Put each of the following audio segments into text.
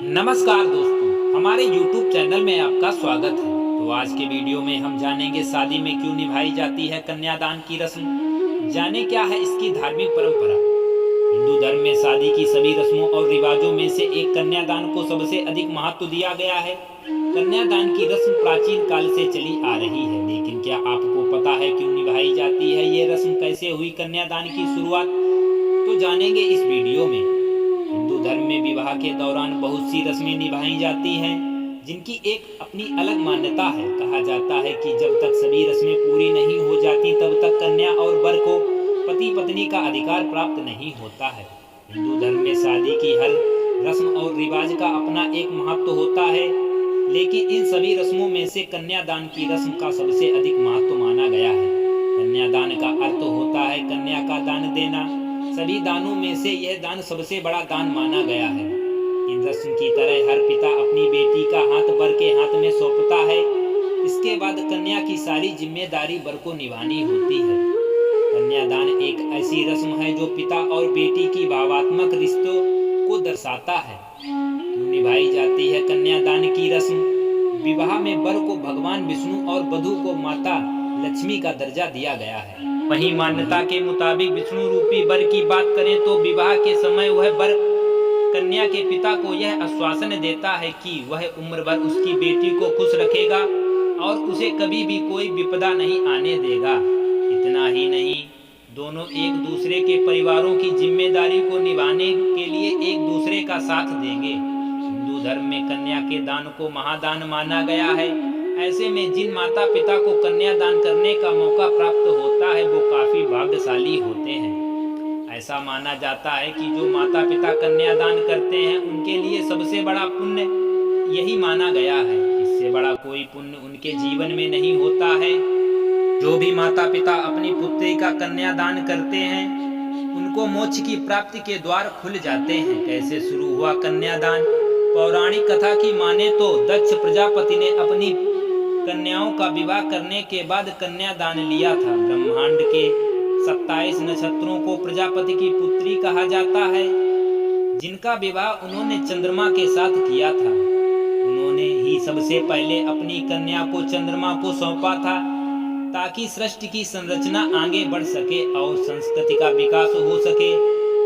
नमस्कार दोस्तों, हमारे YouTube चैनल में आपका स्वागत है। तो आज के वीडियो में हम जानेंगे शादी में क्यों निभाई जाती है कन्यादान की रस्म। जाने क्या है इसकी धार्मिक परंपरा। हिंदू धर्म में शादी की सभी रस्मों और रिवाजों में से एक कन्यादान को सबसे अधिक महत्व दिया गया है। कन्यादान की रस्म प्राचीन काल से चली आ रही है, लेकिन क्या आपको पता है क्यों निभाई जाती है ये रस्म, कैसे हुई कन्यादान की शुरुआत, तो जानेंगे इस वीडियो में। हिंदू धर्म में विवाह के दौरान बहुत सी रस्में निभाई जाती हैं, जिनकी एक अपनी अलग मान्यता है। कहा जाता है कि जब तक सभी रस्में पूरी नहीं हो जाती तब तक कन्या और वर को पति पत्नी का अधिकार प्राप्त नहीं होता है। हिंदू धर्म में शादी की हर रस्म और रिवाज का अपना एक महत्व होता है, लेकिन इन सभी रस्मों में से कन्यादान की रस्म का सबसे अधिक महत्व माना गया है। कन्यादान का अर्थ होता है कन्या का दान देना। सभी दानों में से यह दान सबसे बड़ा दान माना गया है। इन रस्म की तरह हर पिता अपनी बेटी का हाथ वर के हाथ में सौंपता है। इसके बाद कन्या की सारी जिम्मेदारी वर को निभानी होती है। कन्यादान एक ऐसी रस्म है जो पिता और बेटी की भावनात्मक रिश्तों को दर्शाता है। क्यों निभाई जाती है कन्यादान की रस्म। विवाह में वर को भगवान विष्णु और वधू को माता लक्ष्मी का दर्जा दिया गया है। वहीं मान्यता के मुताबिक विष्णु रूपी वर की बात करें तो विवाह के समय वह वर कन्या के पिता को यह आश्वासन देता है कि वह उम्र भर उसकी बेटी को खुश रखेगा और उसे कभी भी कोई विपदा नहीं आने देगा। इतना ही नहीं, दोनों एक दूसरे के परिवारों की जिम्मेदारी को निभाने के लिए एक दूसरे का साथ देंगे। हिंदू धर्म में कन्या के दान को महादान माना गया है। ऐसे में जिन माता पिता को कन्यादान करने का मौका प्राप्त होता है वो काफी भाग्यशाली होते हैं। ऐसा माना जाता है कि जो माता पिता कन्यादान करते हैं उनके लिए सबसे बड़ा पुण्य यही माना गया है। इससे बड़ा कोई पुण्य उनके जीवन में नहीं होता है। जो भी माता पिता अपनी पुत्री का कन्यादान करते हैं उनको मोक्ष की प्राप्ति के द्वार खुल जाते हैं। कैसे शुरू हुआ कन्यादान। पौराणिक कथा की माने तो दक्ष प्रजापति ने अपनी कन्याओं का विवाह करने के बाद कन्यादान लिया था। ब्रह्मांड के 27 नक्षत्रों को प्रजापति की पुत्री कहा जाता है, जिनका विवाह उन्होंने चंद्रमा के साथ किया था। उन्होंने ही सबसे पहले अपनी कन्या को चंद्रमा को सौंपा था, ताकि सृष्टि की संरचना आगे बढ़ सके और संस्कृति का विकास हो सके।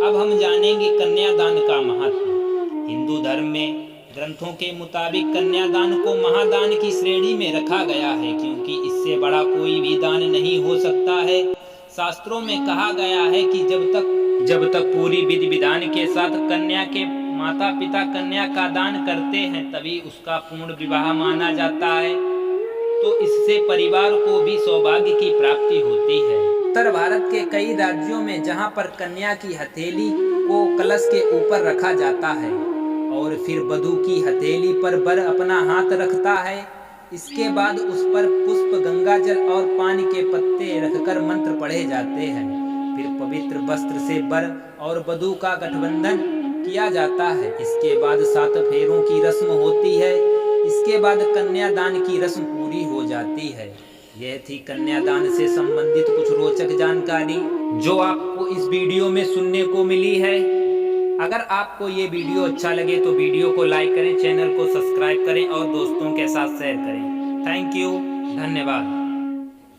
अब हम जानेंगे कन्यादान का महत्व। हिंदू धर्म में ग्रंथों के मुताबिक कन्यादान को महादान की श्रेणी में रखा गया है, क्योंकि इससे बड़ा कोई भी दान नहीं हो सकता है। शास्त्रों में कहा गया है कि जब तक पूरी विधि विधान के साथ कन्या के माता पिता कन्या का दान करते हैं तभी उसका पूर्ण विवाह माना जाता है। तो इससे परिवार को भी सौभाग्य की प्राप्ति होती है। उत्तर भारत के कई राज्यों में जहां पर कन्या की हथेली को कलश के ऊपर रखा जाता है और फिर वधू की हथेली पर वर अपना हाथ रखता है। इसके बाद उस पर पुष्प, गंगाजल और पान के पत्ते रखकर मंत्र पढ़े जाते हैं। फिर पवित्र वस्त्र से वर और वधू का गठबंधन किया जाता है। इसके बाद 7 फेरों की रस्म होती है। इसके बाद कन्यादान की रस्म पूरी हो जाती है। यह थी कन्यादान से संबंधित कुछ रोचक जानकारी जो आपको इस वीडियो में सुनने को मिली है। अगर आपको ये वीडियो अच्छा लगे तो वीडियो को लाइक करें, चैनल को सब्सक्राइब करें और दोस्तों के साथ शेयर करें। थैंक यू, धन्यवाद।